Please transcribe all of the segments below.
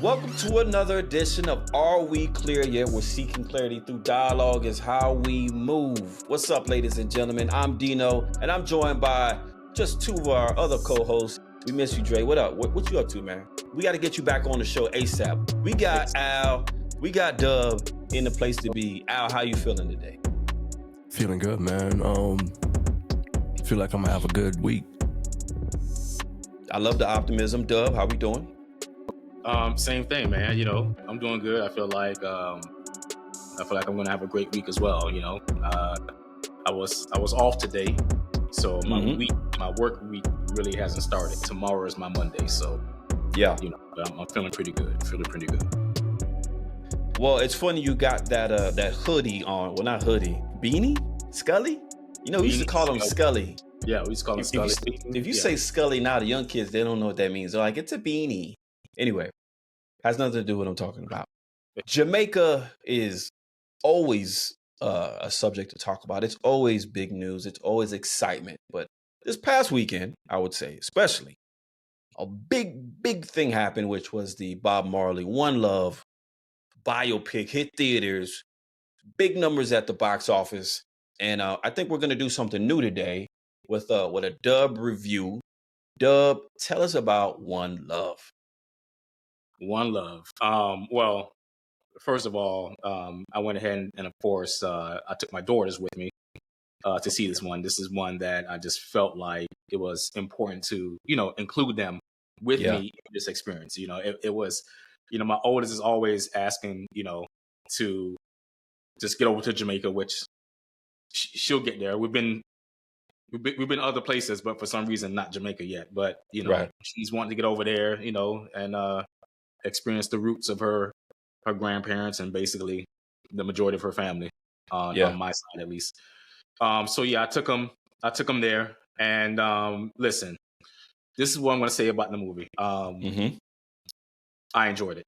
Welcome to another edition of Are We Clear Yet? We're seeking clarity through dialogue is how we move. What's up, ladies and gentlemen? I'm Dino, and I'm joined by just two of our other co-hosts. We miss you, Dre. What up? What you up to, man? We got to get you back on the show ASAP. We got Al, we got Dub in the place to be. Al, how you feeling today? Feeling good, man. Feel like I'm gonna have a good week. I love the optimism. Dub, how we doing? Same thing, man. You know, I'm doing good. I feel like I'm gonna have a great week as well. You know, I was off today, so my work week really hasn't started. Tomorrow is my Monday, so yeah, you know, I'm feeling pretty good. Well, it's funny you got that hoodie on. Well, not hoodie, beanie, Scully. You know, we used to call him Scully. Yeah, we used to call him Scully. If you say Scully now, the young kids, they don't know what that means. They're like, it's a beanie. Anyway, has nothing to do with what I'm talking about. Jamaica is always a subject to talk about. It's always big news. It's always excitement. But this past weekend, I would say, especially, a big thing happened, which was the Bob Marley One Love biopic hit theaters, big numbers at the box office. And I think we're going to do something new today with a Dub review. Dub, tell us about One Love. One Love. Well, first of all, I went ahead and of course, I took my daughters with me to see this one. This is one that I just felt like it was important to, you know, include them with me in this experience. You know, it was, you know, my oldest is always asking, you know, to just get over to Jamaica, which she'll get there. We've been other places, but for some reason not Jamaica yet. But you know, she's wanting to get over there, you know, and experience the roots of her grandparents and basically the majority of her family on my side at least. So yeah, I took them there, and listen, this is what I'm going to say about the movie. I enjoyed it.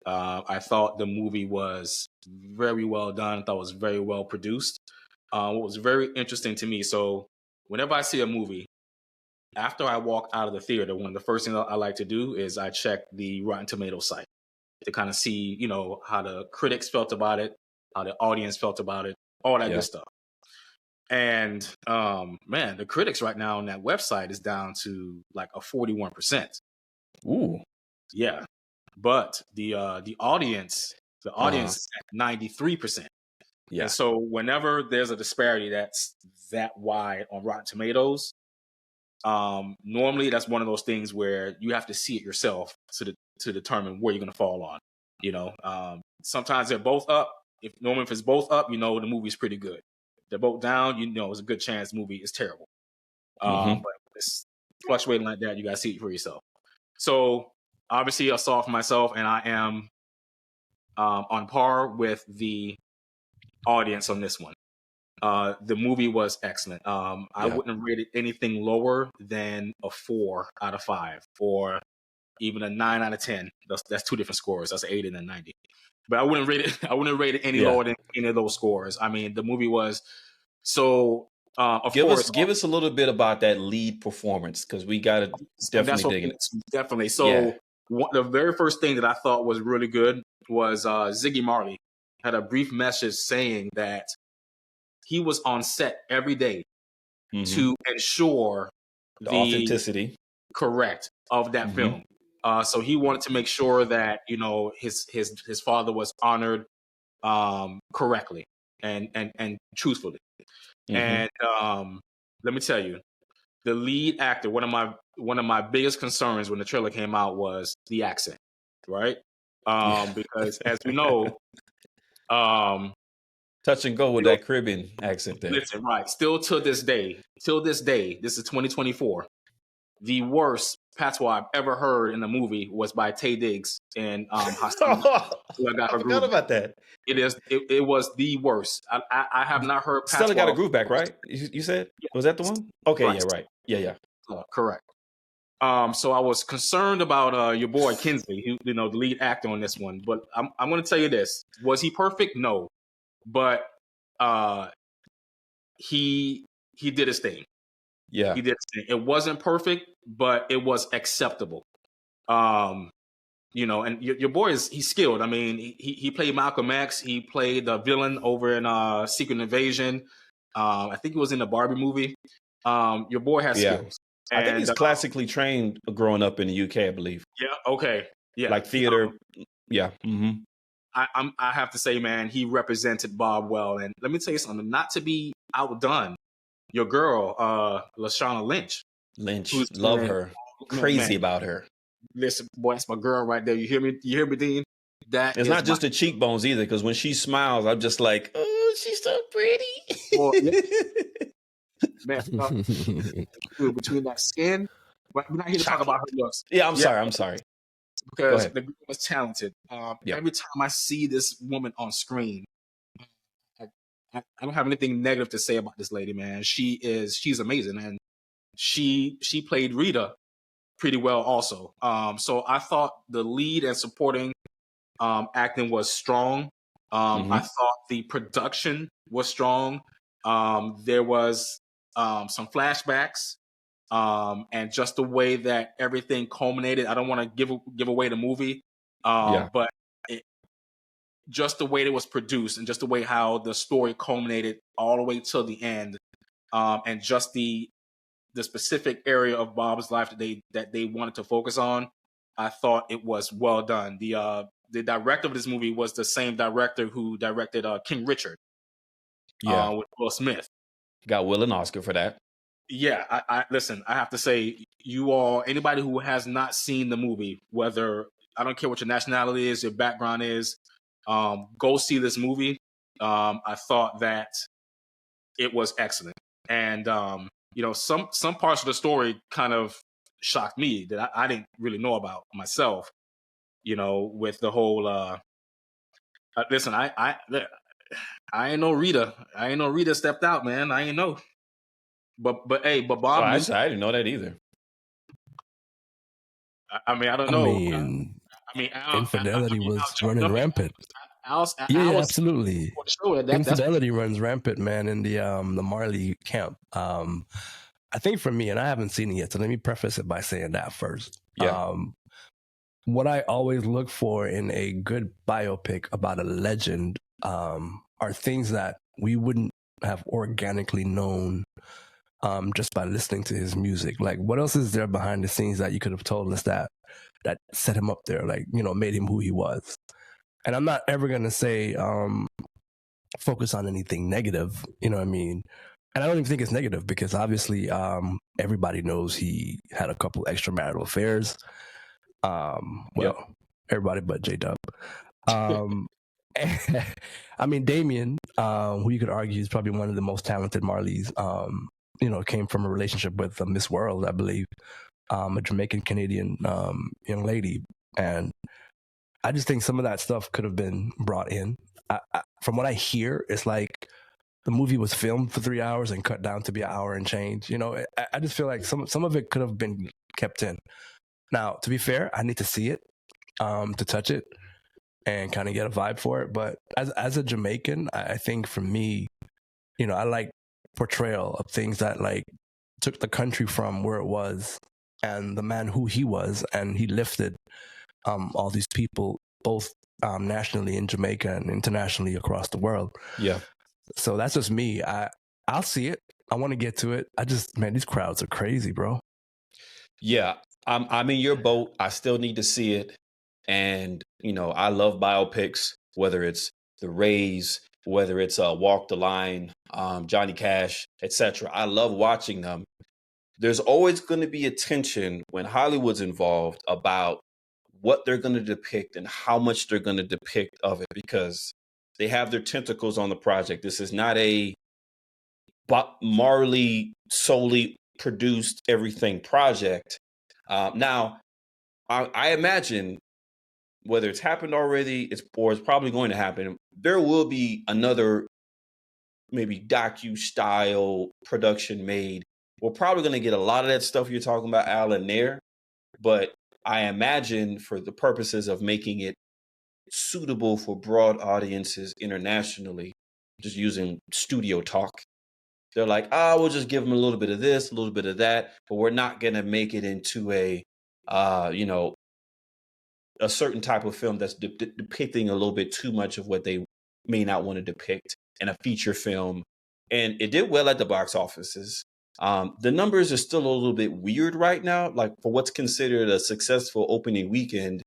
I thought the movie was very well done. I thought it was very well produced. What was very interesting to me, so whenever I see a movie, after I walk out of the theater, one of the first things I like to do is I check the Rotten Tomatoes site to kind of see, you know, how the critics felt about it, how the audience felt about it, all that good stuff. And man, the critics right now on that website is down to like a 41%. Ooh. Yeah. But the audience is at 93%. Yeah. And so whenever there's a disparity that's that wide on Rotten Tomatoes, normally that's one of those things where you have to see it yourself to determine where you're going to fall on. You know, sometimes they're both up. If it's both up, you know the movie's pretty good. If they're both down, you know, it's a good chance the movie is terrible. But it's fluctuating like that. You got to see it for yourself. So obviously, I saw it for myself, and I am on par with the audience on this one. The movie was excellent. I wouldn't rate it anything lower than a 4 out of 5 or even a 9 out of 10. That's two different scores. That's an 80 and a 90. But I wouldn't rate it any lower than any of those scores. I mean, the movie was so. Give us a little bit about that lead performance, because we got to definitely dig in it. Definitely. So the very first thing that I thought was really good was Ziggy Marley had a brief message saying that he was on set every day to ensure the authenticity, correct, of that film. So he wanted to make sure that, you know, his father was honored correctly and truthfully. And let me tell you, the lead actor, one of my biggest concerns when the trailer came out was the accent, right? Because as we know, touch and go with that Caribbean accent there. Listen, right. Still to this day, this is 2024. The worst patois I've ever heard in a movie was by Taye Diggs in Hostility. I forgot about that. It was the worst. I have not heard patois. Stella Got a Groove Back, right? You said? Yeah. Was that the one? Okay, right. Yeah, right. Yeah. Correct. So I was concerned about your boy Kinsley, who, you know, the lead actor on this one. But I'm going to tell you this: was he perfect? No, but he did his thing. Yeah. He did. It wasn't perfect, but it was acceptable. And your boy he's skilled. I mean, he played Malcolm X. He played the villain over in Secret Invasion. I think he was in the Barbie movie. Your boy has skills. I think he's classically trained growing up in the UK, I believe. Yeah. Okay. Yeah. Like theater. Yeah. Mm-hmm. I have to say, man, he represented Bob well. And let me tell you something, not to be outdone, your girl, Lashana Lynch. Love her. Crazy about her. Listen, boy, that's my girl right there. You hear me? You hear me, Dean? That it's not just the cheekbones either, because when she smiles, I'm just like, oh, she's so pretty. Well, yeah. Man, between that skin, but we're not here to talk about her looks. Yeah, I'm sorry. Because the girl was talented. Every time I see this woman on screen, I don't have anything negative to say about this lady, man. She's amazing, and she played Rita pretty well also. So I thought the lead and supporting acting was strong. I thought the production was strong. There was some flashbacks, and just the way that everything culminated. I don't want to give away the movie, but just the way it was produced and just the way how the story culminated all the way till the end, and just the specific area of Bob's life that they wanted to focus on, I thought it was well done. The director of this movie was the same director who directed King Richard, with Will Smith. Got Will and Oscar for that. Yeah, I listen. I have to say, anybody who has not seen the movie, whether I don't care what your nationality is, your background is, go see this movie. I thought that it was excellent, and some parts of the story kind of shocked me that I didn't really know about myself. With the whole. Listen, I ain't no Rita. I ain't no Rita stepped out, man. I ain't know. But Bob. I didn't know that either. I mean, I don't know. Infidelity was running rampant. Absolutely. Infidelity runs rampant, man, in the Marley camp. I think for me, and I haven't seen it yet, so let me preface it by saying that first. Yeah. What I always look for in a good biopic about a legend are things that we wouldn't have organically known just by listening to his music. Like, what else is there behind the scenes that you could have told us that set him up there, like, made him who he was? And I'm not ever going to say focus on anything negative, you know what I mean? And I don't even think it's negative because obviously everybody knows he had a couple extramarital affairs. Everybody but J-Dub. I mean, Damien, who you could argue is probably one of the most talented Marleys, came from a relationship with Miss World, I believe, a Jamaican-Canadian young lady. And I just think some of that stuff could have been brought in. From what I hear, it's like the movie was filmed for 3 hours and cut down to be an hour and change. I just feel like some of it could have been kept in. Now, to be fair, I need to see it to touch it and kind of get a vibe for it. But as a Jamaican, I think for me, I like portrayal of things that like took the country from where it was and the man who he was, and he lifted all these people, both nationally in Jamaica and internationally across the world. Yeah. So that's just me. I'll see it. I want to get to it. These crowds are crazy, bro. Yeah. I'm in your boat. I still need to see it. And, I love biopics, whether it's The Rays, whether it's Walk the Line, Johnny Cash, etc. I love watching them. There's always going to be a tension when Hollywood's involved about what they're going to depict and how much they're going to depict of it, because they have their tentacles on the project. This is not a Marley solely produced everything project. Now, I imagine whether it's happened already, or it's probably going to happen, there will be another maybe docu-style production made. We're probably going to get a lot of that stuff you're talking about, Al, in there. But I imagine for the purposes of making it suitable for broad audiences internationally, just using studio talk, They're like, we'll just give them a little bit of this, a little bit of that, but we're not going to make it into a, a certain type of film that's depicting a little bit too much of what they may not want to depict in a feature film. And it did well at the box offices. The numbers are still a little bit weird right now. Like, for what's considered a successful opening weekend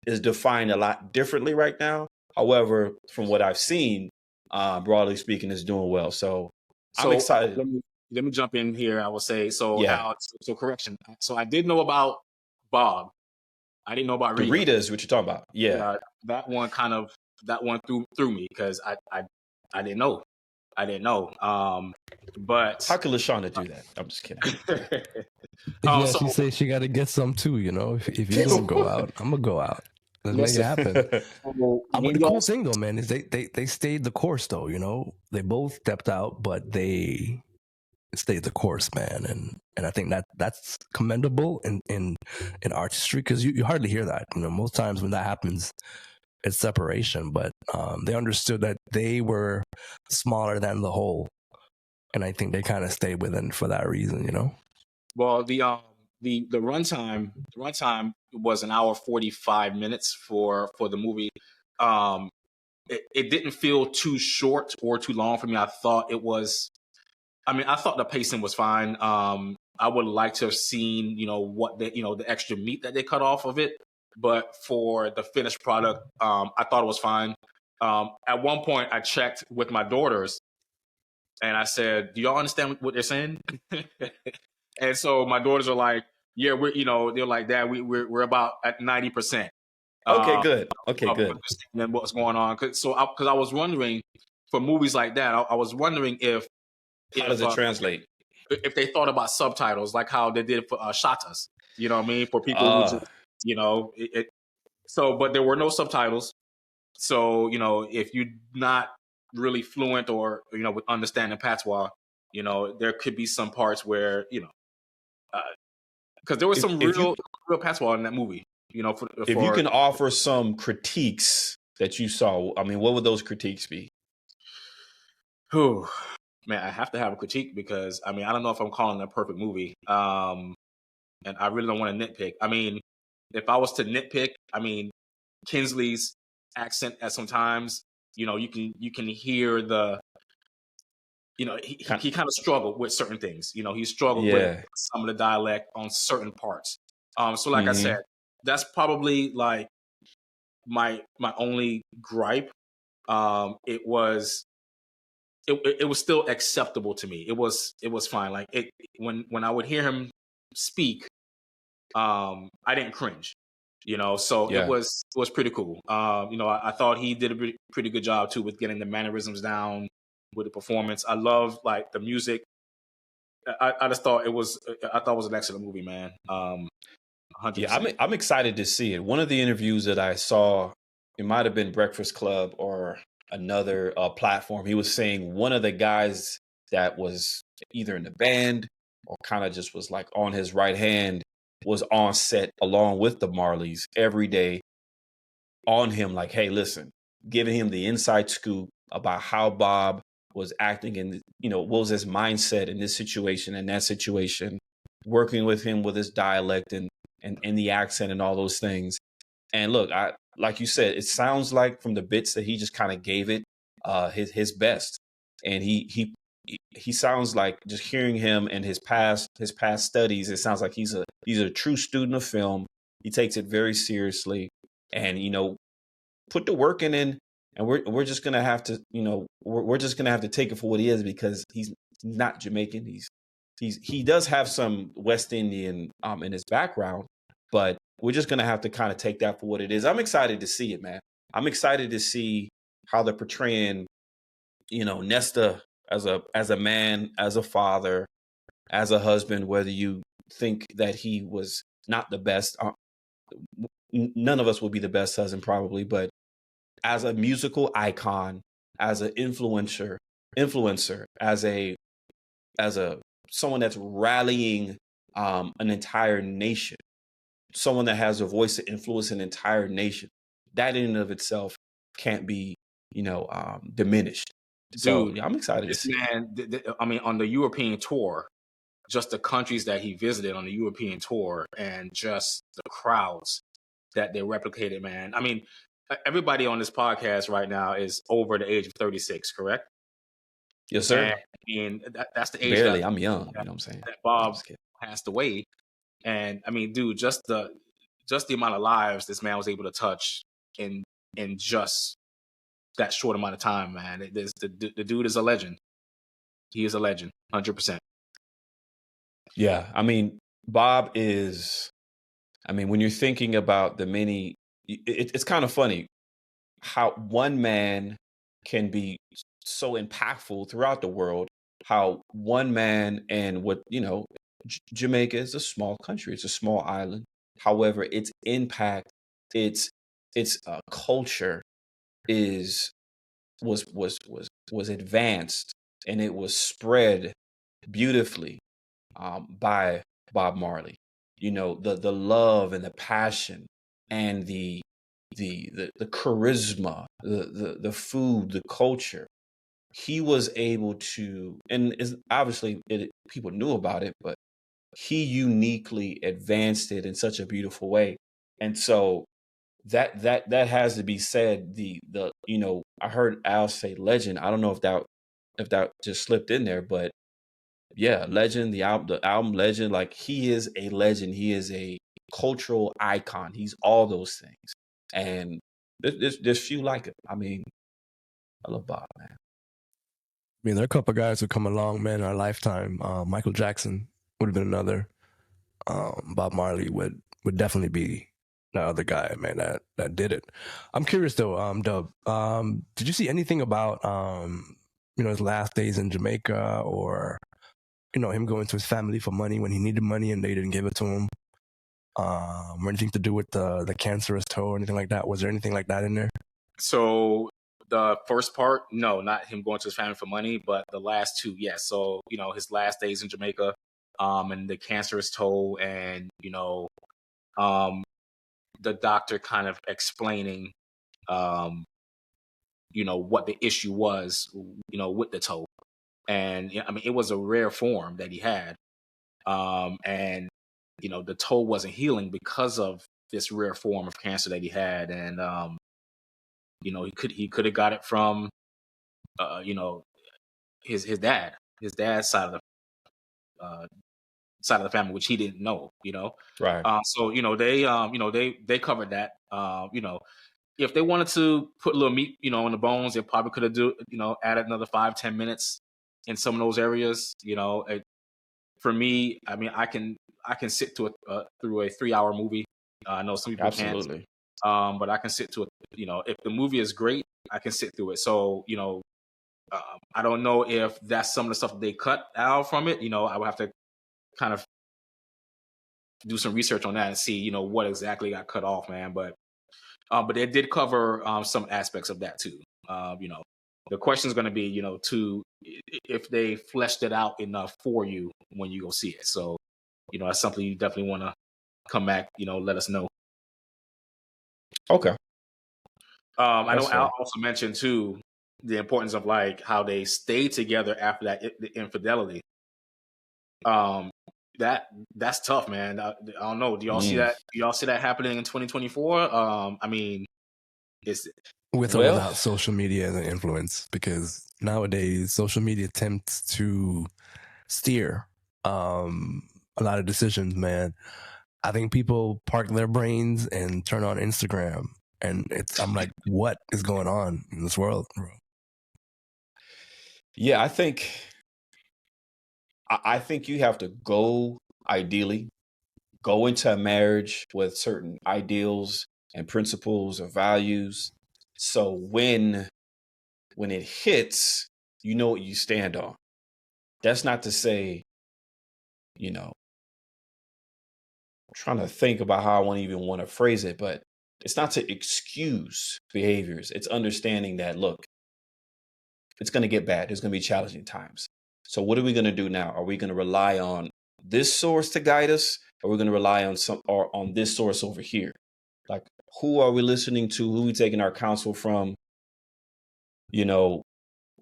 is defined a lot differently right now. However, from what I've seen, broadly speaking, is doing well. So I'm excited. Let me jump in here. I will say, so correction. So I did know about Bob. I didn't know about Rita. Rita is what you're talking about. Yeah. That one threw me because I didn't know. I didn't know. But how could Lashana do that? I'm just kidding. She say she got to get some too. You know, if you don't go out, I'm gonna go out. Let's make it happen. But the cool thing though, man, is they stayed the course though. You know, they both stepped out, but they stayed the course, man. And I think that's commendable in artistry, because you hardly hear that. You know, most times when that happens, it's separation. But they understood that they were smaller than the whole, and I think they kind of stayed within for that reason. You know. Well, the runtime was 1 hour 45 minutes for the movie. It didn't feel too short or too long for me. I thought the pacing was fine. I would like to have seen, what the extra meat that they cut off of it. But for the finished product, I thought it was fine. At one point, I checked with my daughters, and I said, "Do y'all understand what they're saying?" And so my daughters are like, "Yeah, they're like, Dad, we're about at 90%." Okay, good. Okay, good. Understanding what's going on, because I was wondering, for movies like that, I was wondering if how does it translate? If they thought about subtitles, like how they did for Shatas, you know what I mean? For people who just, so, but there were no subtitles. So, if you're not really fluent or, with understanding patois, there could be some parts where, because there was some real patois in that movie, if you can offer some critiques that you saw, I mean, what would those critiques be? Man, I have to have a critique because, I don't know if I'm calling it a perfect movie. And I really don't want to nitpick. If I was to nitpick, Kinsley's accent at sometimes, you can hear the, he kind of struggled with certain things. He struggled with some of the dialect on certain parts. So like I said, that's probably like my only gripe. It was still acceptable to me. It was fine. Like when I would hear him speak, I didn't cringe, so it was pretty cool. I thought he did a pretty good job too with getting the mannerisms down with the performance. I love like the music. I just thought it was an excellent movie, man. 100%. Yeah, I'm excited to see it. One of the interviews that I saw, it might have been Breakfast Club or another platform. He was saying one of the guys that was either in the band or kind of just was like on his right hand was on set along with the Marleys every day on him, like, hey, listen, giving him the inside scoop about how Bob was acting and, what was his mindset in this situation and that situation, working with him with his dialect and the accent and all those things. And look, like you said, it sounds like from the bits that he just kind of gave it his best. And he sounds like, just hearing him and his past studies, it sounds like he's a true student of film. He takes it very seriously, and put the work in, and we're just gonna have to we're just gonna have to take it for what he is, because he's not Jamaican. He does have some West Indian in his background, but we're just gonna have to kind of take that for what it is. I'm excited to see it, man. I'm excited to see how they're portraying, Nesta as a man, as a father, as a husband. Whether you think that he was not the best, none of us will be the best husband probably, but as a musical icon, as an influencer, as a someone that's rallying an entire nation, someone that has a voice to influence an entire nation, that in and of itself can't be, diminished. So Dude, yeah, I'm excited to this see. man, I mean, on the European tour, just the countries that he visited on the European tour and just the crowds that they replicated, man. I mean, everybody on this podcast right now is over the age of 36, correct? Yes, And sir. I mean, that's the age Barely. I'm young. You know what I'm saying? that No, I'm Bob just kidding. passed away. And I mean, dude, just the amount of lives this man was able to touch in just that short amount of time, man. The dude is a legend. He is a legend, 100%. Yeah, I mean, Bob is. I mean, when you're thinking about the many, it's kind of funny how one man can be so impactful throughout the world. How one man and what Jamaica is a small country. It's a small island. However, its impact, its culture is was advanced, and it was spread beautifully by Bob Marley. You know, the love and the passion and the charisma, the food, the culture. He was able to, and is obviously people knew about it, but he uniquely advanced it in such a beautiful way. And so that has to be said. I heard Al say legend. I don't know if that just slipped in there, but yeah, legend, the album legend, like he is a legend. He is a cultural icon. He's all those things. And there's few like it. I mean, I love Bob, man. I mean, there are a couple of guys who come along, man, in our lifetime. Michael Jackson would have been another. Bob Marley would definitely be the other guy, man, that did it. I'm curious though, Dub, did you see anything about his last days in Jamaica, or him going to his family for money when he needed money and they didn't give it to him? Or anything to do with the cancerous toe or anything like that? Was there anything like that in there? So the first part, no, not him going to his family for money, but the last two, yes. So, his last days in Jamaica, and the cancerous toe, and, the doctor kind of explaining, what the issue was, with the toe. And I mean, it was a rare form that he had. And, the toe wasn't healing because of this rare form of cancer that he had. And, he could have got it from, his dad's side of the family, which he didn't know, Right. So, they covered that. If they wanted to put a little meat, in the bones, they probably could have added another 5-10 minutes in some of those areas. For me, I mean, I can sit through a 3-hour movie. I know some people can't. Absolutely. But I can sit to it. If the movie is great, I can sit through it. So, I don't know if that's some of the stuff that they cut out from it. I would have to kind of do some research on that and see, what exactly got cut off, man. But they did cover some aspects of that too. The question is going to be, if they fleshed it out enough for you when you go see it. So, that's something you definitely want to come back, let us know. Okay. I know Al also mentioned too the importance of like how they stayed together after that infidelity. That's tough, man. I don't know. Do y'all see that? Do y'all see that happening in 2024? I mean, with or without social media as an influence, because nowadays social media attempts to steer a lot of decisions, man. I think people park their brains and turn on Instagram, and I'm like, what is going on in this world, bro? Yeah, I think you have to ideally go into a marriage with certain ideals and principles or values. So when it hits, you know what you stand on. That's not to say, trying to think about how I want to phrase it, but it's not to excuse behaviors. It's understanding that, look, it's going to get bad. There's going to be challenging times. So what are we going to do now? Are we going to rely on this source to guide us? Or are we going to rely on this source over here? Like, who are we listening to? Who are we taking our counsel from?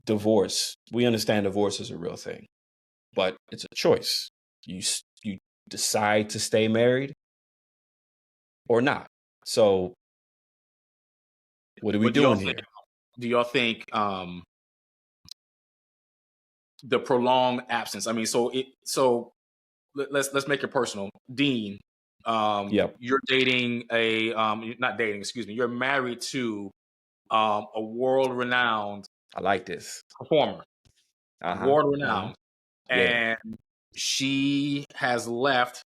divorce. We understand divorce is a real thing, but it's a choice. You decide to stay married or not. So, what are we doing here? Do y'all think the prolonged absence? I mean, so let's make it personal. Dean, you're dating not dating, excuse me. You're married to a world-renowned. I like this performer, world-renowned, and she has left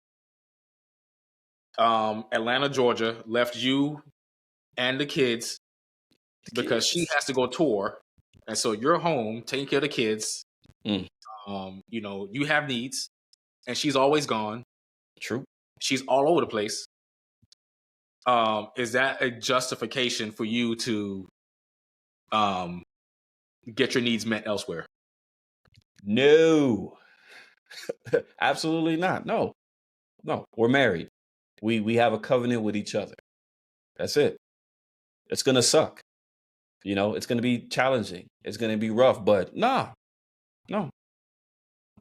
Atlanta, Georgia, left you and the kids because she has to go tour, and so you're home taking care of the kids. You have needs, and she's always gone. True. She's all over the place. Is that a justification for you to get your needs met elsewhere? No. Absolutely not. No. We're married. We have a covenant with each other. That's it. It's gonna suck. It's gonna be challenging. It's gonna be rough, but no. So,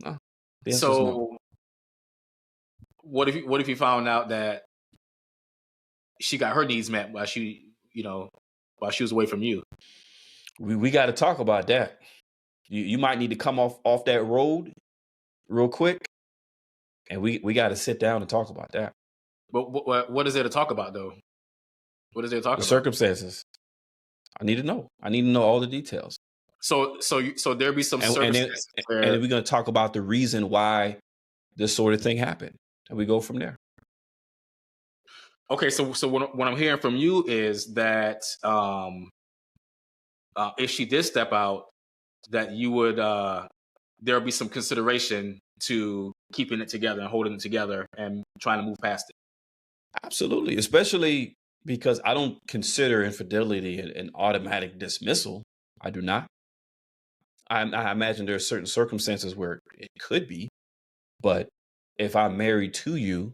no. What if you found out that she got her needs met while she was away from you? We got to talk about that. You might need to come off that road real quick, and we got to sit down and talk about that. But what is there to talk about, though? What is there to talk about? The circumstances. I need to know. I need to know all the details. So there be some circumstances and then we're going to talk about the reason why this sort of thing happened, and we go from there. Okay, so what I'm hearing from you is that if she did step out, that you would there'll be some consideration to keeping it together and holding it together and trying to move past it. Absolutely, especially because I don't consider infidelity an automatic dismissal. I do not. I imagine there are certain circumstances where it could be, but if I'm married to you,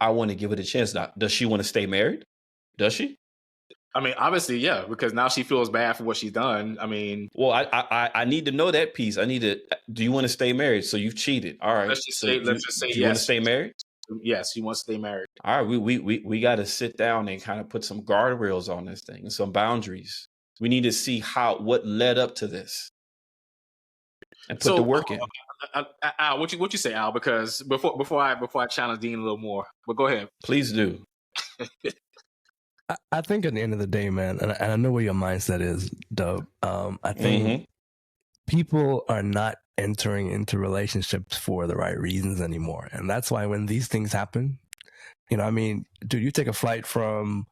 I want to give it a chance. Now, does she want to stay married? Does she? I mean, obviously, yeah, because now she feels bad for what she's done. I mean, well, I need to know that piece. Do you want to stay married? So you've cheated. All right. Let's just say do you want to stay married? Yes, he wants to stay married. All right. We got to sit down and kind of put some guardrails on this thing and some boundaries. We need to see what led up to this and put the work in. Al, what you say, Al? Because before I challenge Dean a little more, but go ahead. Please do. I think at the end of the day, man, and I know where your mindset is, Dub. I think people are not entering into relationships for the right reasons anymore, and that's why when these things happen, I mean, dude, you take a flight from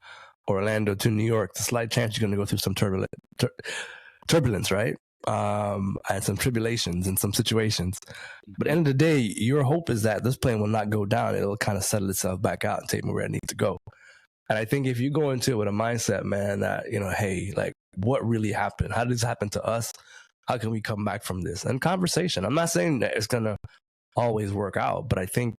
Orlando to New York, the slight chance you're going to go through some turbulence, right? And some tribulations and some situations. But at the end of the day, your hope is that this plane will not go down. It'll kind of settle itself back out and take me where I need to go. And I think if you go into it with a mindset, man, that, hey, like, what really happened? How did this happen to us? How can we come back from this? And conversation. I'm not saying that it's going to always work out, but I think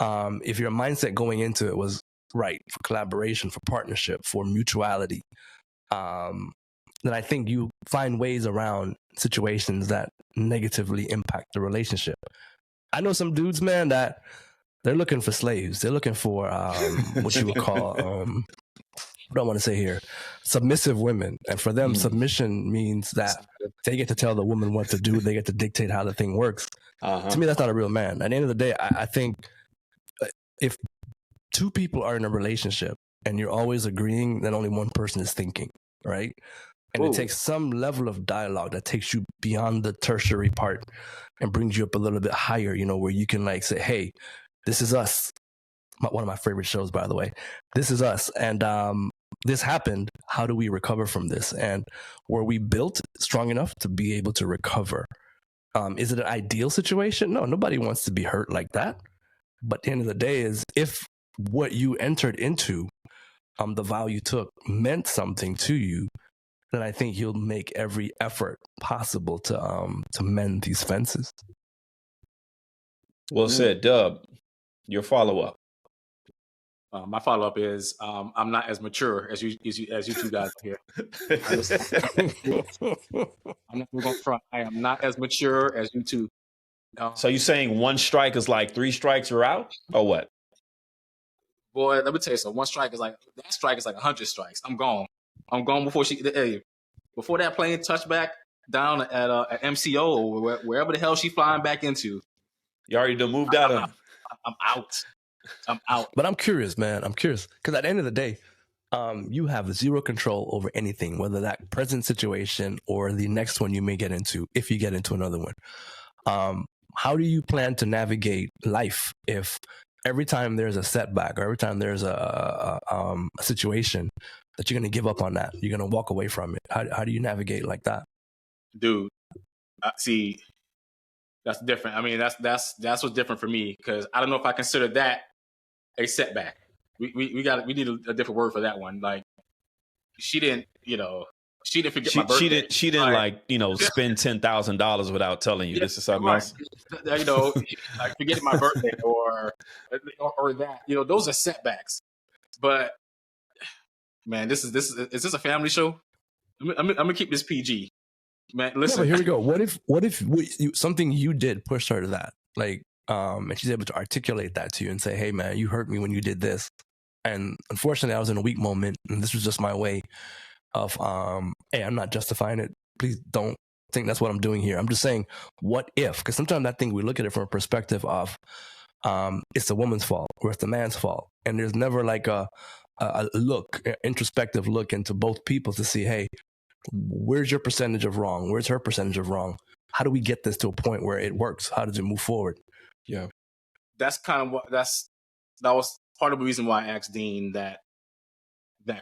if your mindset going into it was right for collaboration, for partnership, for mutuality, then I think you find ways around situations that negatively impact the relationship. I know some dudes, man, that they're looking for slaves. They're looking for what you would call, what do I want to say here? Submissive women. And for them, submission means that they get to tell the woman what to do. They get to dictate how the thing works. To me, that's not a real man. At the end of the day, I think if two people are in a relationship and you're always agreeing, then only one person is thinking, right? And it takes some level of dialogue that takes you beyond the tertiary part and brings you up a little bit higher, where you can like say, hey, this is us. One of my favorite shows, by the way. This is us. And this happened. How do we recover from this? And were we built strong enough to be able to recover? Is it an ideal situation? No, nobody wants to be hurt like that. But at the end of the day is if what you entered into, the vow you took meant something to you, then I think you'll make every effort possible to mend these fences. Well said, Dub. Your follow-up. My follow up is I'm not as mature as you two guys here. I'm not going to front. I am not as mature as you two. So you saying one strike is like 3 strikes you're out, or what? Boy, let me tell you something. One strike is like 100 strikes. I'm gone. I'm gone before before that plane touchback down at MCO or wherever the hell she flying back into. You already done moved out of. I'm out. I'm out. But I'm curious, man. I'm curious because at the end of the day, you have zero control over anything, whether that present situation or the next one you may get into, if you get into another one. How do you plan to navigate life if every time there's a setback or every time there's a situation that you're going to give up on that, you're going to walk away from it? How do you navigate like that? Dude, see, that's different. I mean, that's what's different for me because I don't know if I consider that a setback. We need a different word for that one. Like she didn't forget my birthday. She didn't like spend $10,000 without telling you this is something else. Like forgetting my birthday or that. Those are setbacks. But man, is this a family show? I'm gonna keep this PG. Man, listen. Yeah, but here we go. What if something you did pushed her to that? Like, and she's able to articulate that to you and say, "Hey, man, you hurt me when you did this." And unfortunately, I was in a weak moment, and this was just my way of, hey, I'm not justifying it. Please don't think that's what I'm doing here. I'm just saying, what if? Because sometimes I think we look at it from a perspective of, it's the woman's fault or it's the man's fault, and there's never like a introspective look into both people to see, hey, where's your percentage of wrong? Where's her percentage of wrong? How do we get this to a point where it works? How does it move forward? Yeah, that's kind of that was part of the reason why I asked Dean that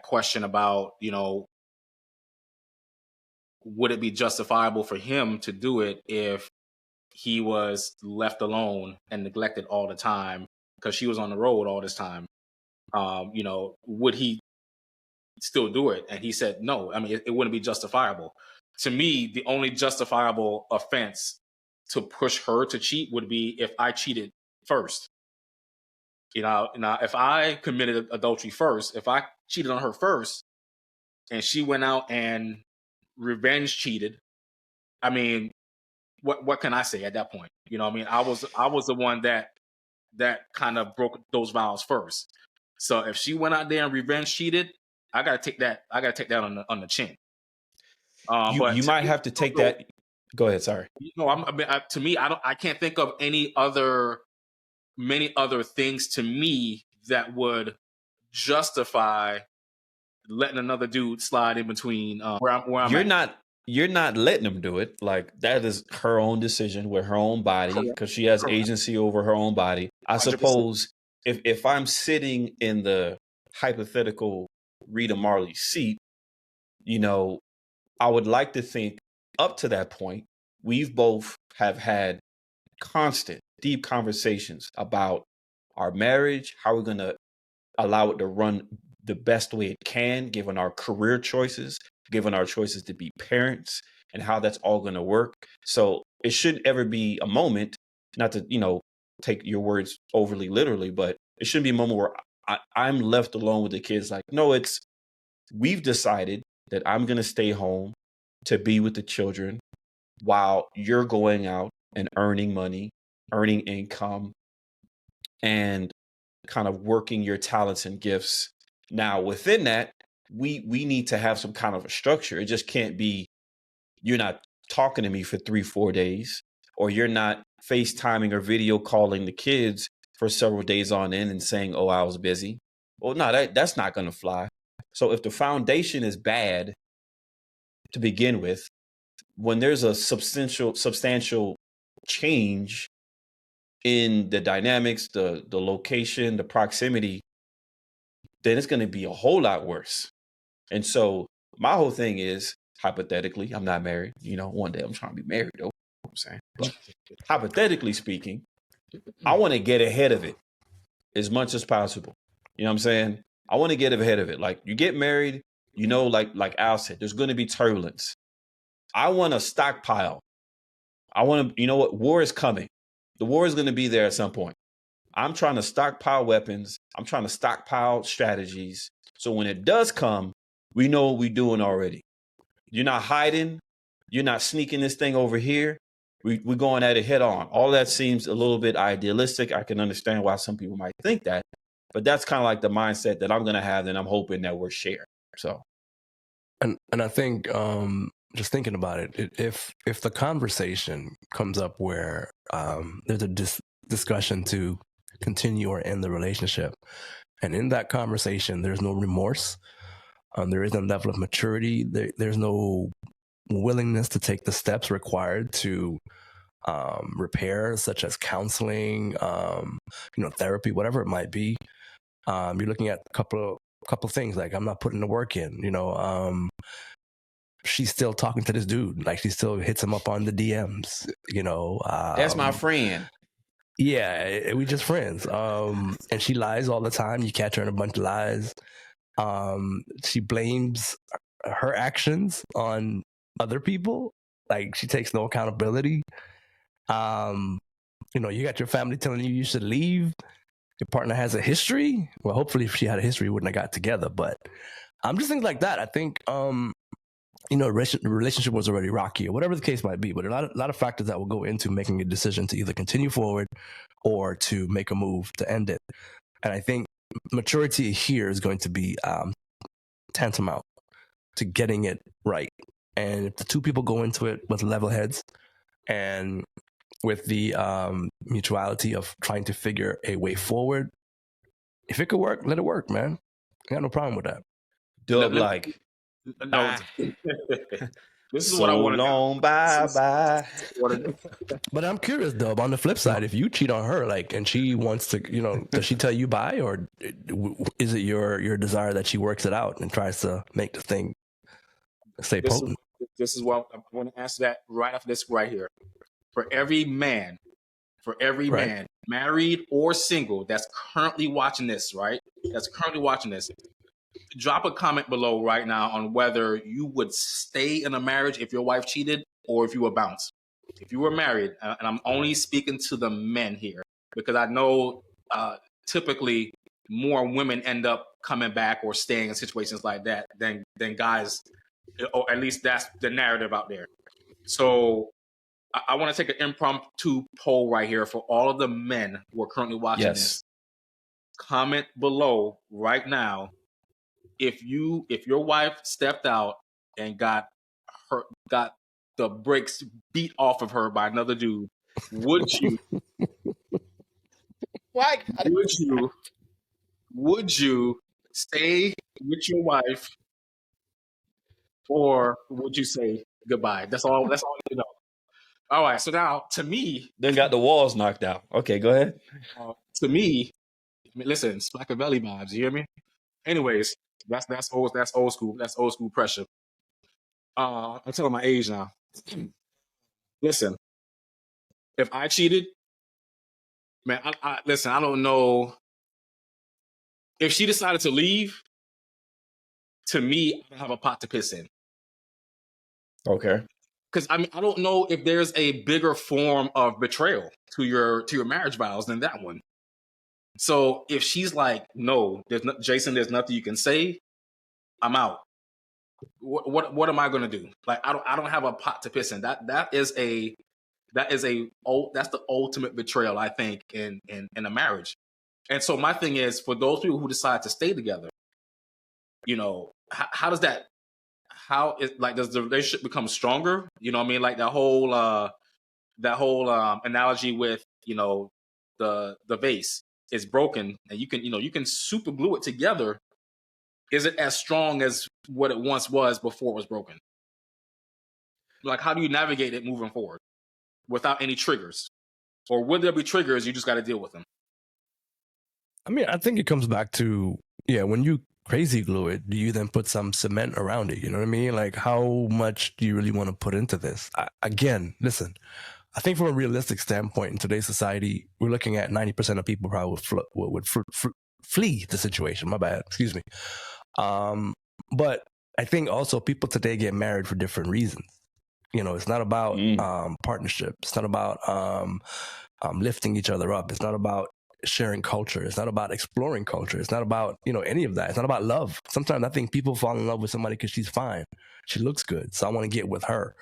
question about, would it be justifiable for him to do it if he was left alone and neglected all the time because she was on the road all this time? Would he still do it? And he said, no, I mean, it wouldn't be justifiable. To me, the only justifiable offense to push her to cheat would be if I cheated first. Now, if I committed adultery first, if I cheated on her first and she went out and revenge cheated, I mean, what can I say at that point? I mean, I was the one that kind of broke those vows first. So if she went out there and revenge cheated, I gotta take that on the chin. But you might have to take that. Go ahead. Sorry. To me, I can't think of many other things to me that would justify letting another dude slide in between where I'm at. You're not letting him do it. Like, that is her own decision with her own body, because she has agency over her own body. I 100%. Suppose if I'm sitting in the hypothetical Rita Marley seat, I would like to think up to that point, we've both have had constant, deep conversations about our marriage, how we're going to allow it to run the best way it can, given our career choices, given our choices to be parents, and how that's all going to work. So it shouldn't ever be a moment, not to, take your words overly literally, but it shouldn't be a moment where I'm left alone with the kids. Like, no, we've decided that I'm going to stay home to be with the children while you're going out and earning money, earning income, and kind of working your talents and gifts. Now, within that, we need to have some kind of a structure. It just can't be, you're not talking to me for 3-4 days, or you're not FaceTiming or video calling the kids for several days on end and saying, oh, I was busy. Well, no, that's not going to fly. So if the foundation is bad to begin with, when there's a substantial change in the dynamics, the location, the proximity, then it's going to be a whole lot worse. And so my whole thing is, hypothetically, I'm not married. One day I'm trying to be married, though. You know what I'm saying? But hypothetically speaking, I want to get ahead of it as much as possible. You know what I'm saying? I want to get ahead of it. Like, you get married, like Al said, there's going to be turbulence. I want to stockpile. I want to, war is coming. The war is going to be there at some point. I'm trying to stockpile weapons. I'm trying to stockpile strategies. So when it does come, we know what we're doing already. You're not hiding. You're not sneaking this thing over here. We're going at it head on. All that seems a little bit idealistic. I can understand why some people might think that, but that's kind of like the mindset that I'm going to have, and I'm hoping that we're sharing. So, and I think just thinking about it, if the conversation comes up where there's a discussion to continue or end the relationship, and in that conversation there's no remorse, there isn't a level of maturity, there's no willingness to take the steps required to repair, such as counseling, therapy, whatever it might be. You're looking at a couple things, like, I'm not putting the work in, she's still talking to this dude, like she still hits him up on the DMs, that's my friend. Yeah, we just friends. And she lies all the time. You catch her in a bunch of lies. She blames her actions on other people. Like, she takes no accountability. You got your family telling you should leave. Your partner has a history. Well, hopefully if she had a history, we wouldn't have got together. But I'm just thinking like that. I think, the relationship was already rocky, or whatever the case might be. But a lot of factors that will go into making a decision to either continue forward or to make a move to end it. And I think maturity here is going to be tantamount to getting it right. And if the two people go into it with level heads and with the mutuality of trying to figure a way forward, if it could work, let it work, man. I got no problem with that. No. This is what I want to know. Bye. But I'm curious, Dub, on the flip side, if you cheat on her, and she wants to, does she tell you bye, or is it your desire that she works it out and tries to make the thing stay potent? This is what I want to answer that right after this right here. For every man, married or single, that's currently watching this, right? Drop a comment below right now on whether you would stay in a marriage if your wife cheated, or if you would bounce. If you were married, and I'm only speaking to the men here, because I know typically more women end up coming back or staying in situations like that than guys, or at least that's the narrative out there. So I want to take an impromptu poll right here for all of the men who are currently watching this. Comment below right now. If your wife stepped out and got the brakes beat off of her by another dude, would you? Would you stay with your wife, or would you say goodbye? That's all I need to know. All right. So now, to me, then got the walls knocked out. Okay, go ahead. To me, listen, it's Machiavelli vibes. You hear me? Anyways. That's old school. That's old school pressure. I'm telling my age now. Listen, if I cheated, man, I listen. I don't know if she decided to leave. To me, I don't have a pot to piss in. Okay. Because I don't know if there's a bigger form of betrayal to your marriage vows than that one. So if she's like, no, Jason, there's nothing you can say, I'm out. What am I going to do? Like, I don't have a pot to piss in. That's the ultimate betrayal, I think, in a marriage. And so my thing is, for those people who decide to stay together, how does that? Does the relationship become stronger? You know what I mean? Like that whole analogy with the vase is broken, and you can super glue it together. Is it as strong as what it once was before it was broken? Like, how do you navigate it moving forward without any triggers? Or would there be triggers, you just got to deal with them? I mean, I think it comes back to, when you crazy glue it, do you then put some cement around it? You know what I mean? Like, how much do you really want to put into this? Again, listen, I think from a realistic standpoint in today's society, we're looking at 90% of people probably would flee the situation. My bad. Excuse me. But I think also people today get married for different reasons. It's not about partnership. It's not about lifting each other up. It's not about sharing culture. It's not about exploring culture. It's not about, any of that. It's not about love. Sometimes I think people fall in love with somebody because she's fine. She looks good. So I want to get with her.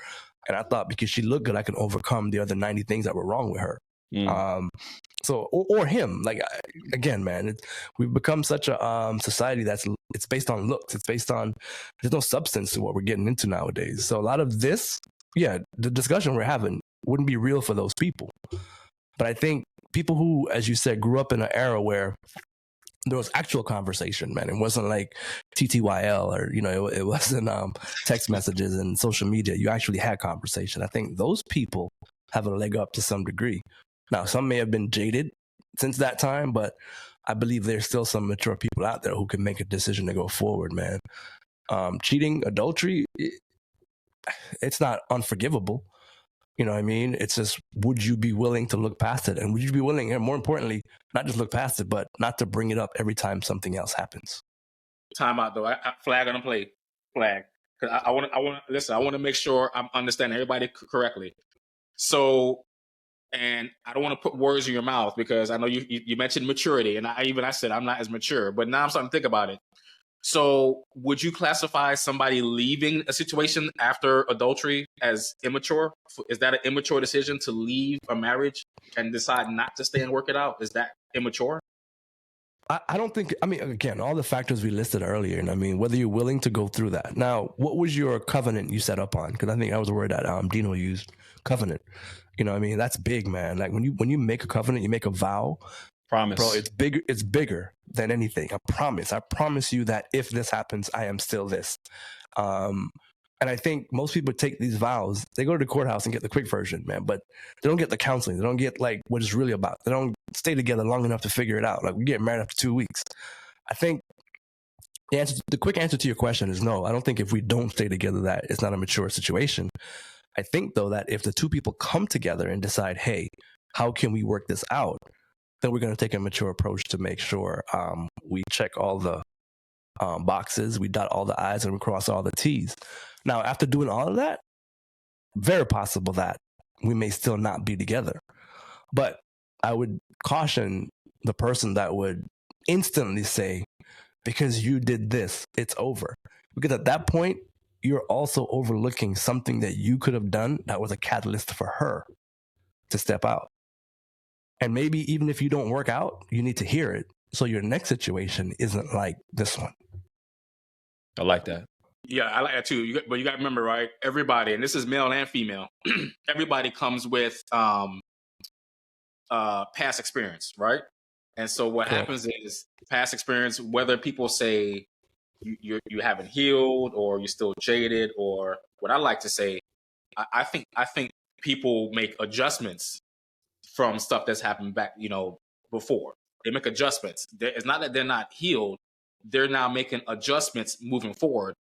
And I thought because she looked good, I can overcome the other 90 things that were wrong with her. Or him. Like, again, man, we've become such a society it's based on looks. It's based on, there's no substance to what we're getting into nowadays. So a lot of this, the discussion we're having wouldn't be real for those people. But I think people who, as you said, grew up in an era where there was actual conversation, man. It wasn't like TTYL or, it wasn't text messages and social media. You actually had conversation. I think those people have a leg up to some degree. Now, some may have been jaded since that time, but I believe there's still some mature people out there who can make a decision to go forward, man. Cheating, adultery, it's not unforgivable. You know what I mean? It's just, would you be willing to look past it? And would you be willing, and more importantly, not just look past it, but not to bring it up every time something else happens? Time out, though. I flag on the play. Flag. Because I want to listen. I want to make sure I'm understanding everybody correctly. So, and I don't want to put words in your mouth because I know you mentioned maturity, and I said I'm not as mature, but now I'm starting to think about it. So would you classify somebody leaving a situation after adultery as immature? Is that an immature decision to leave a marriage and decide not to stay and work it out? Is that immature? I don't think, again, all the factors we listed earlier, and whether you're willing to go through that. Now, what was your covenant you set up on? Because I think that was a word that Dino used, covenant. That's big, man. Like when you make a covenant, you make a vow. Promise. Bro, it's bigger than anything. I promise you that if this happens, I am still this. And I think most people take these vows, they go to the courthouse and get the quick version, man, but they don't get the counseling. They don't get like what it's really about. They don't stay together long enough to figure it out. Like we get married after 2 weeks. I think the quick answer to your question is no. I don't think if we don't stay together that it's not a mature situation. I think though that if the two people come together and decide, hey, how can we work this out? Then we're going to take a mature approach to make sure we check all the boxes, we dot all the I's, and we cross all the T's. Now, after doing all of that, very possible that we may still not be together. But I would caution the person that would instantly say, because you did this, it's over. Because at that point, you're also overlooking something that you could have done that was a catalyst for her to step out. And maybe even if you don't work out, you need to hear it. So your next situation isn't like this one. I like that. Yeah, I like that too. But you got to remember, right? Everybody, and this is male and female, everybody comes with past experience, right? And so what happens is past experience, whether people say you haven't healed or you're still jaded, or what I like to say, I think people make adjustments from stuff that's happened back, before. They make adjustments. It's not that they're not healed. They're now making adjustments moving forward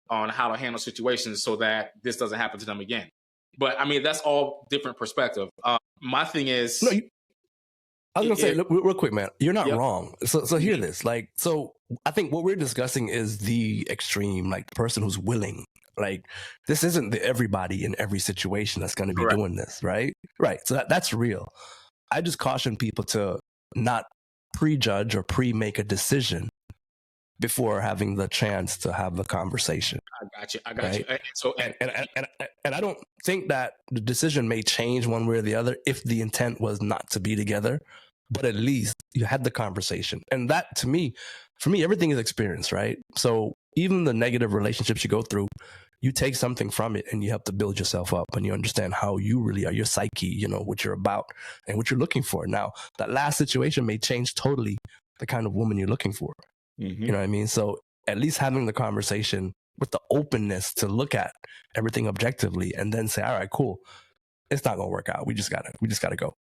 on how to handle situations so that this doesn't happen to them again. But that's all different perspective. My thing is, no, I was gonna say, look, real quick, man, you're not wrong. So hear this. So I think what we're discussing is the extreme, like the person who's willing. Like this isn't the everybody in every situation that's going to be doing this, right? Right. So that's real. I just caution people to not prejudge or pre-make a decision before having the chance to have the conversation. I got you. So and I don't think that the decision may change one way or the other if the intent was not to be together, but at least you had the conversation. And that, for me, everything is experience, right? So even the negative relationships you go through, you take something from it and you have to build yourself up and you understand how you really are, your psyche, what you're about and what you're looking for. Now, that last situation may change totally the kind of woman you're looking for. Mm-hmm. You know what I mean? So at least having the conversation with the openness to look at everything objectively and then say, all right, cool. It's not going to work out. We just gotta go.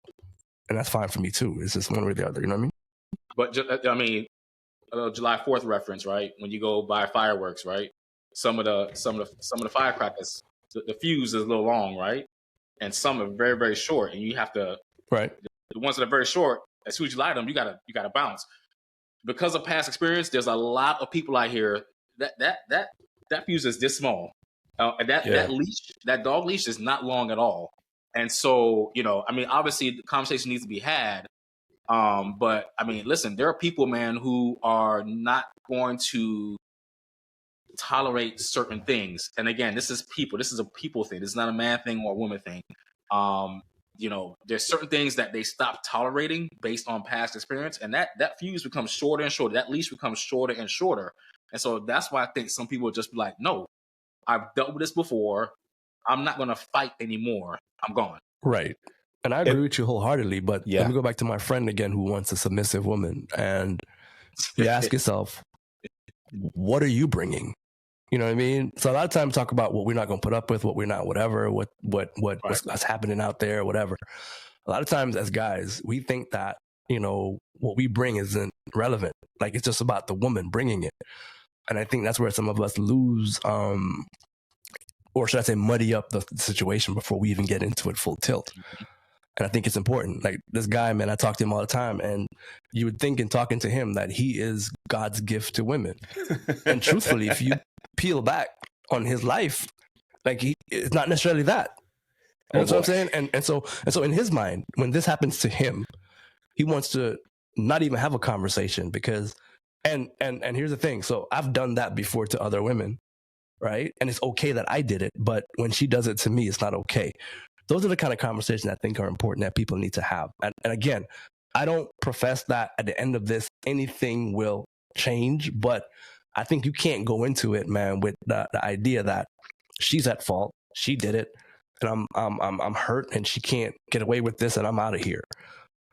And that's fine for me too. It's just one way or the other. You know what I mean? But July 4th reference, right? When you go buy fireworks, right? Some of the firecrackers, the fuse is a little long, right? And some are very, very short, and you have to. Right. The ones that are very short, as soon as you light them, you gotta bounce. Because of past experience, there's a lot of people out here that fuse is this small, and that leash, that dog leash, is not long at all. And so, obviously, the conversation needs to be had. But I mean, listen, there are people, man, who are not going to tolerate certain things. And again, this is people. This is a people thing. This is not a man thing or a woman thing. You know, there's certain things that they stop tolerating based on past experience, and that fuse becomes shorter and shorter. That leash becomes shorter and shorter. And so that's why I think some people just be like, no, I've dealt with this before. I'm not going to fight anymore. I'm gone. Right. And I agree with you wholeheartedly, but let me go back to my friend again who wants a submissive woman. And you ask yourself, what are you bringing? You know what I mean? So a lot of times talk about what we're not going to put up with, what we're not, whatever, what's happening out there, whatever. A lot of times as guys, we think that, you know, what we bring isn't relevant. Like it's just about the woman bringing it. And I think that's where some of us lose, or should I say muddy up the situation before we even get into it full tilt. And I think it's important. Like this guy, man, I talk to him all the time, and you would think in talking to him that he is God's gift to women. And truthfully, if you peel back on his life, like it's not necessarily that. You know what I'm saying? And so in his mind, when this happens to him, he wants to not even have a conversation because, and here's the thing. So I've done that before to other women, right? And it's okay that I did it, but when she does it to me, it's not okay. Those are the kind of conversations I think are important that people need to have. And again, I don't profess that at the end of this, anything will change, but I think you can't go into it, man, with the idea that she's at fault. She did it and I'm hurt and she can't get away with this and I'm out of here.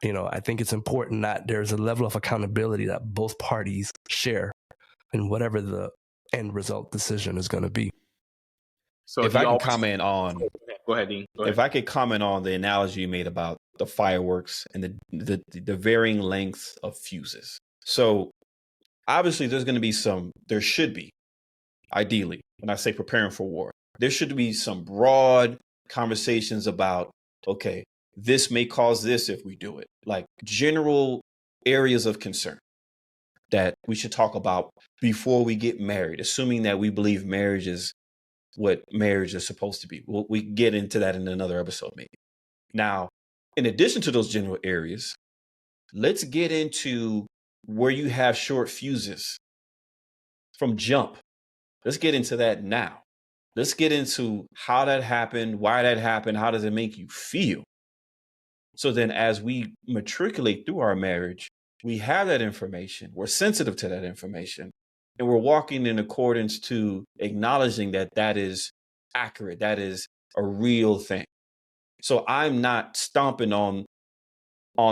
You know, I think it's important that there's a level of accountability that both parties share in whatever the end result decision is going to be. So if I can comment on, go ahead, Dean. Go ahead. If I could comment on the analogy you made about the fireworks and the varying lengths of fuses. So obviously there should be, ideally, when I say preparing for war, there should be some broad conversations about, okay, this may cause this if we do it, like general areas of concern that we should talk about before we get married, assuming that we believe marriage is what marriage is supposed to be. We get into that in another episode, maybe. Now, in addition to those general areas, let's get into where you have short fuses from jump. Let's get into that now. Let's get into how that happened, why that happened, how does it make you feel? So then as we matriculate through our marriage, we have that information, we're sensitive to that information, and we're walking in accordance to acknowledging that that is accurate, that is a real thing. So I'm not stomping on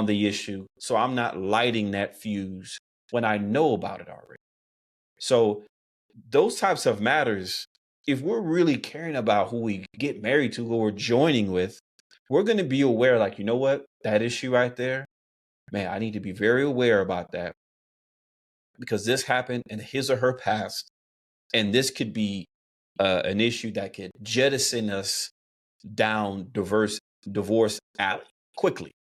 the issue, so I'm not lighting that fuse when I know about it already. So those types of matters, if we're really caring about who we get married to, who we're joining with, we're going to be aware, like, you know what, that issue right there, man, I need to be very aware about that because this happened in his or her past. And this could be an issue that could jettison us down divorce alley quickly.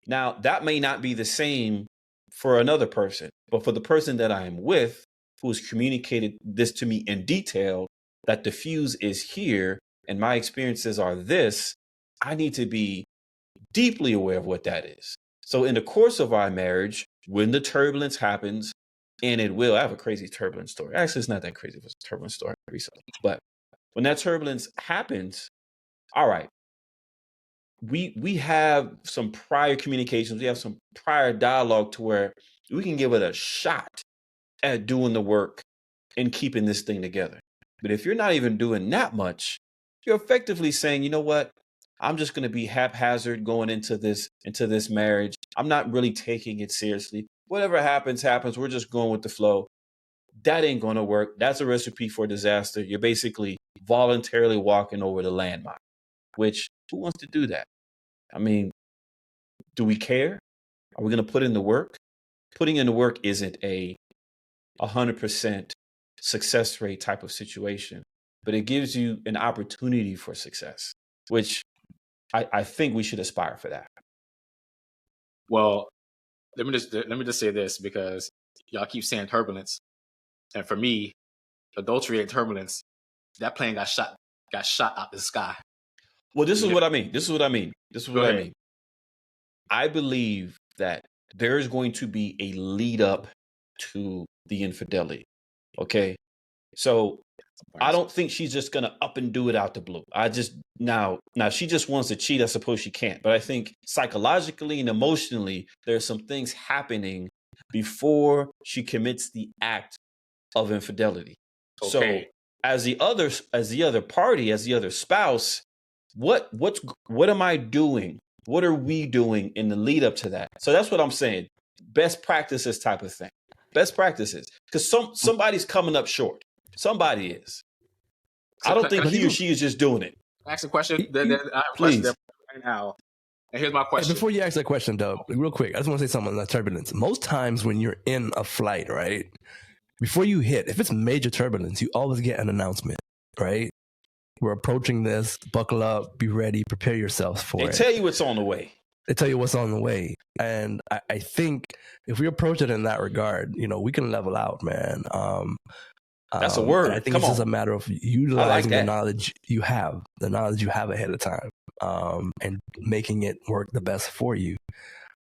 Now, that may not be the same for another person, but for the person that I am with, who has communicated this to me in detail, that the fuse is here and my experiences are this, I need to be deeply aware of what that is. So in the course of our marriage, when the turbulence happens, and it will, I have a crazy turbulence story. Actually, it's not that crazy. It was a turbulence story recently. But when that turbulence happens, all right, we have some prior communications. We have some prior dialogue to where we can give it a shot at doing the work and keeping this thing together. But if you're not even doing that much, you're effectively saying, you know what? I'm just going to be haphazard going into this marriage. I'm not really taking it seriously. Whatever happens, happens. We're just going with the flow. That ain't going to work. That's a recipe for disaster. You're basically voluntarily walking over the landmine, which who wants to do that? I mean, do we care? Are we going to put in the work? Putting in the work isn't a 100% success rate type of situation, but it gives you an opportunity for success, which I think we should aspire for that. Well, let me just say this, because y'all keep saying turbulence, and for me, adultery and turbulence, that plane got shot out the sky. Well, this is what I mean. I believe that there's going to be a lead up to the infidelity. Okay. So I don't think she's just gonna up and do it out the blue. I just now she just wants to cheat. I suppose she can't. But I think psychologically and emotionally, there's some things happening before she commits the act of infidelity. Okay. So as the other party, as the other spouse, what am I doing? What are we doing in the lead up to that? So that's what I'm saying. Best practices type of thing. Best practices. Because somebody's coming up short. Somebody is. So I don't think he or she is just doing it. Ask a question. I have a question right now. And here's my question. Hey, before you ask that question, Dub, real quick, I just want to say something on that turbulence. Most times when you're in a flight, right, before you hit, if it's major turbulence, you always get an announcement, right? We're approaching this. Buckle up. Be ready. Prepare yourselves for it. They tell you what's on the way. They tell you what's on the way. And I think if we approach it in that regard, we can level out, man. That's a word. I think it's just a matter of utilizing the knowledge you have ahead of time, and making it work the best for you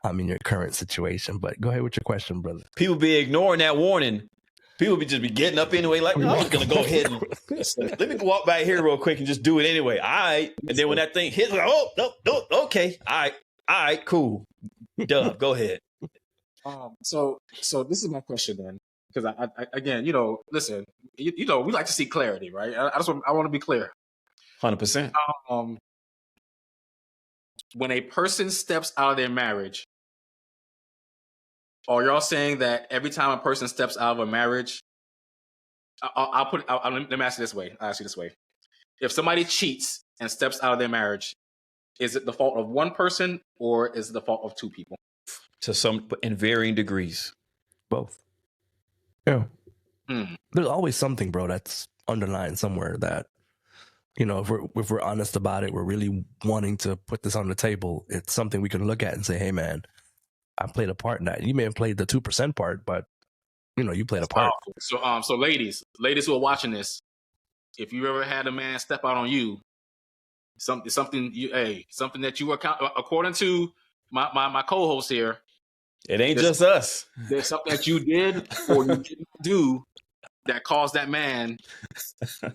in your current situation. But go ahead with your question, brother. People be ignoring that warning. People be getting up anyway, like, no, I'm just going to go ahead and let me walk back here real quick and just do it anyway. All right. And then when that thing hits, like, oh, no, okay. All right, cool. Dub, go ahead. So this is my question then. Because I again, listen, we like to see clarity, right? I want to be clear. 100%. When a person steps out of their marriage, are y'all saying that every time a person steps out of a marriage, let me ask you this way. I'll ask you this way. If somebody cheats and steps out of their marriage, is it the fault of one person or is it the fault of two people? To some, in varying degrees. Both. Yeah. There's always something, bro, that's underlying somewhere that, if we're honest about it, we're really wanting to put this on the table. It's something we can look at and say, hey, man, I played a part in that. You may have played the 2% part, but, you played a part. So ladies who are watching this, if you ever had a man step out on you, something that you were, according to my co-host here, it ain't just us. There's something that you did or you didn't do that caused that man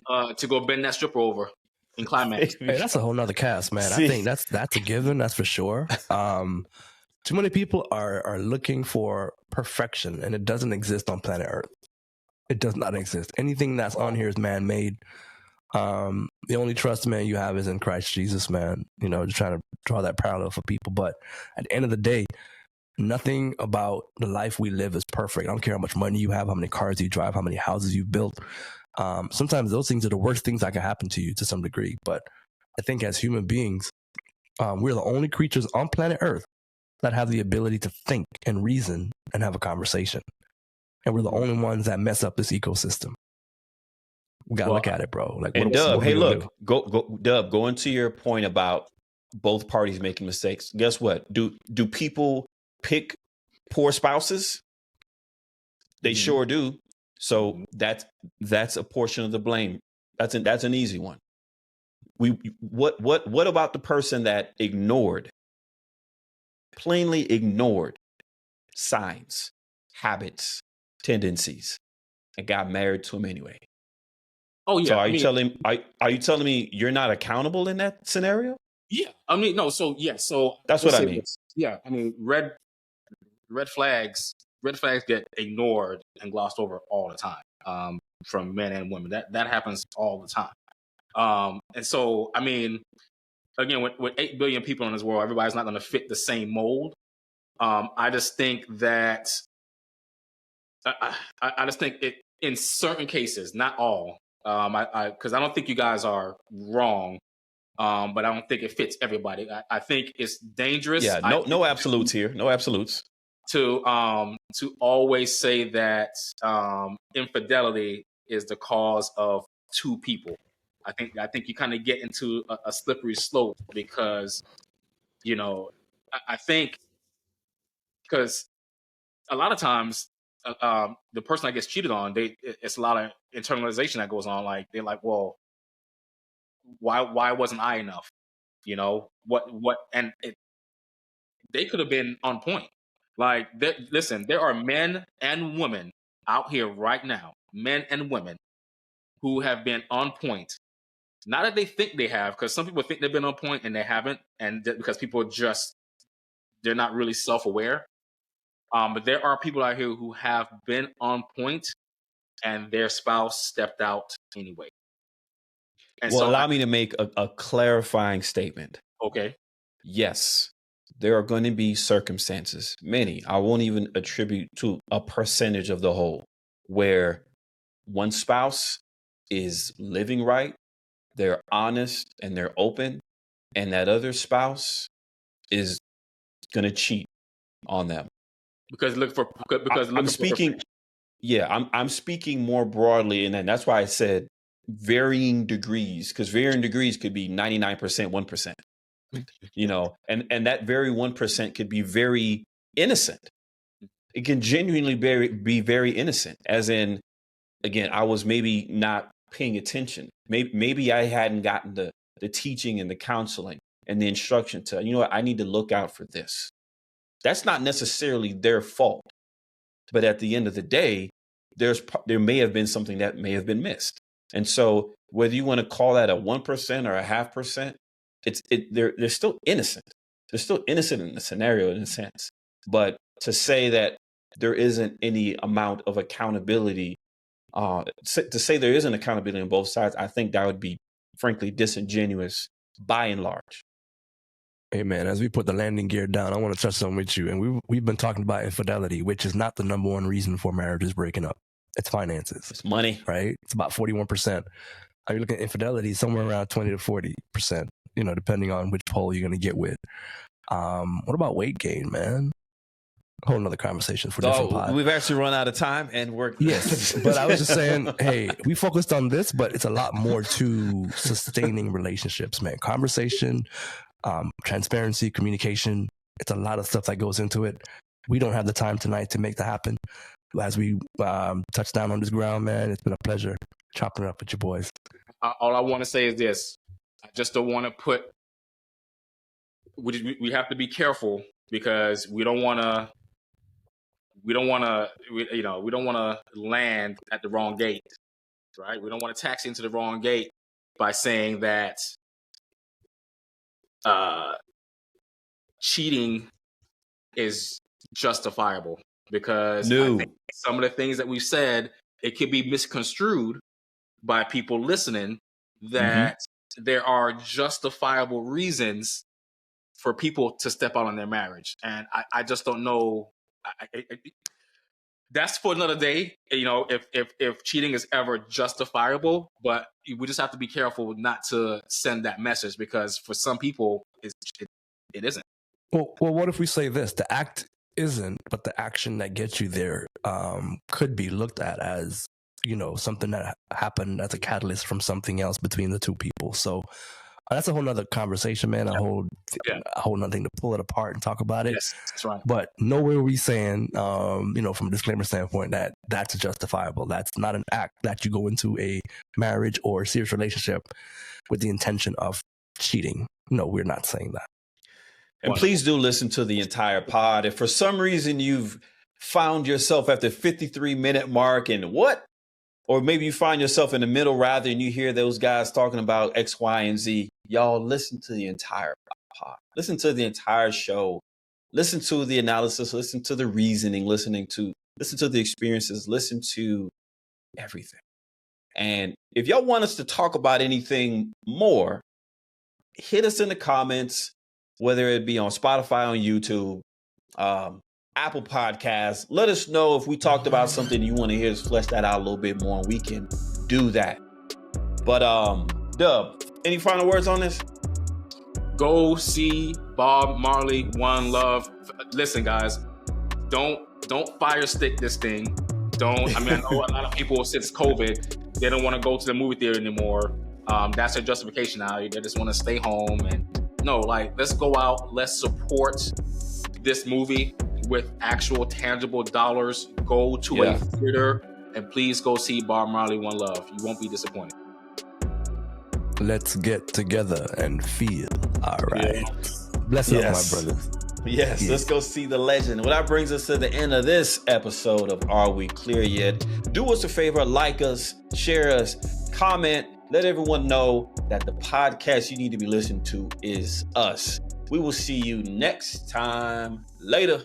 to go bend that stripper over in climax. Hey, that's a whole nother cast, man. I think that's a given. That's for sure. Too many people are looking for perfection, and it doesn't exist on planet Earth. It does not exist. Anything that's on here is man-made. The only trust, man, you have is in Christ Jesus, man. Just trying to draw that parallel for people. But at the end of the day, nothing about the life we live is perfect. I don't care how much money you have, how many cars you drive, how many houses you built. Sometimes those things are the worst things that can happen to you to some degree. But I think as human beings, we're the only creatures on planet Earth that have the ability to think and reason and have a conversation. And we're the only ones that mess up this ecosystem. We got to look at it, bro. Like, and Dub, hey, look, Dub, go into your point about both parties making mistakes. Guess what? Do people pick poor spouses? They sure do. So that's a portion of the blame. That's an easy one. What about the person that plainly ignored signs, habits, tendencies, and got married to him anyway? Oh yeah. So are you telling me you're not accountable in that scenario? Yeah. No. So yeah. So that's what I mean. Yeah. Red flags get ignored and glossed over all the time, from men and women. That happens all the time. And so, again, with 8 billion people in this world, everybody's not going to fit the same mold. I just think that I just think it in certain cases, not all. Because I don't think you guys are wrong. But I don't think it fits everybody. I think it's dangerous. Yeah. No absolutes here. No absolutes. To always say that infidelity is the cause of two people. I think you kind of get into a slippery slope because, I think because a lot of times the person that gets cheated on, it's a lot of internalization that goes on. Like they're like, well, why wasn't I enough? What and they could have been on point. Like, listen, there are men and women out here right now, men and women, who have been on point. Not that they think they have, because some people think they've been on point and they haven't, and because people they're not really self-aware. But there are people out here who have been on point and their spouse stepped out anyway. And well, allow me to make a clarifying statement. Okay. Yes, there are going to be circumstances, many, I won't even attribute to a percentage of the whole, where one spouse is living right, they're honest and they're open, and that other spouse is going to cheat on them. I'm speaking more broadly, and that's why I said varying degrees, because varying degrees could be 99%, 1%. And that very 1% could be very innocent. It can genuinely be very innocent, as in, again, I was maybe not paying attention. Maybe I hadn't gotten the teaching and the counseling and the instruction to, I need to look out for this. That's not necessarily their fault. But at the end of the day, there may have been something that may have been missed. And so whether you want to call that a 1% or a 0.5%, they're still innocent. They're still innocent in the scenario in a sense. But to say that there isn't any amount of accountability, to say there isn't accountability on both sides, I think that would be frankly disingenuous by and large. Hey man, as we put the landing gear down, I want to touch something with you. And we've been talking about infidelity, which is not the number one reason for marriages breaking up. It's finances. It's money. Right? It's about 41%. Are you looking at infidelity? Somewhere around 20 to 40%, depending on which poll you're going to get with. What about weight gain, man? A whole nother conversation for different pods. We've actually run out of time and we're... Yes, but I was just saying, hey, we focused on this, but it's a lot more to sustaining relationships, man. Conversation, transparency, communication. It's a lot of stuff that goes into it. We don't have the time tonight to make that happen. As we touch down on this ground, man, it's been a pleasure chopping it up with you boys. All I want to say is this. I just don't want to we have to be careful, because we don't want to land at the wrong gate, right? We don't want to taxi into the wrong gate by saying that cheating is justifiable, because I think some of the things that we've said, it could be misconstrued by people listening that there are justifiable reasons for people to step out on their marriage. And I just don't know. That's for another day, if cheating is ever justifiable, but we just have to be careful not to send that message, because for some people it isn't. Well, what if we say this? The act isn't, but the action that gets you there could be looked at as, something that happened as a catalyst from something else between the two people. So that's a whole nother conversation, man. A whole nother thing to pull it apart and talk about it. Yes, that's right. But nowhere are we saying, from a disclaimer standpoint, that that's justifiable. That's not an act that you go into a marriage or a serious relationship with the intention of cheating. No, we're not saying that. And please do listen to the entire pod. If for some reason you've found yourself at the 53-minute mark or maybe you find yourself in the middle rather, and you hear those guys talking about X, Y, and Z, y'all listen to the entire pod. Listen to the entire show. Listen to the analysis. Listen to the reasoning. Listen to the experiences. Listen to everything. And if y'all want us to talk about anything more, hit us in the comments, whether it be on Spotify, on YouTube, Apple Podcasts. Let us know if we talked about something you want to hear us flesh that out a little bit more, and we can do that. But Dub, any final words on this? Go see Bob Marley, One Love. Listen, guys, don't fire stick this thing. I know a lot of people since COVID, they don't want to go to the movie theater anymore. That's their justification now. They just want to stay home. And no, let's go out. Let's support this movie with actual tangible dollars. Go to a theater and please go see Bob Marley, One Love. You won't be disappointed. Let's get together and feel all right. Bless up, my brothers. Yes, let's go see the legend. Well, that brings us to the end of this episode of Are We Clear Yet? Do us a favor, like us, share us, comment, let everyone know that the podcast you need to be listening to is us. We will see you next time. Later.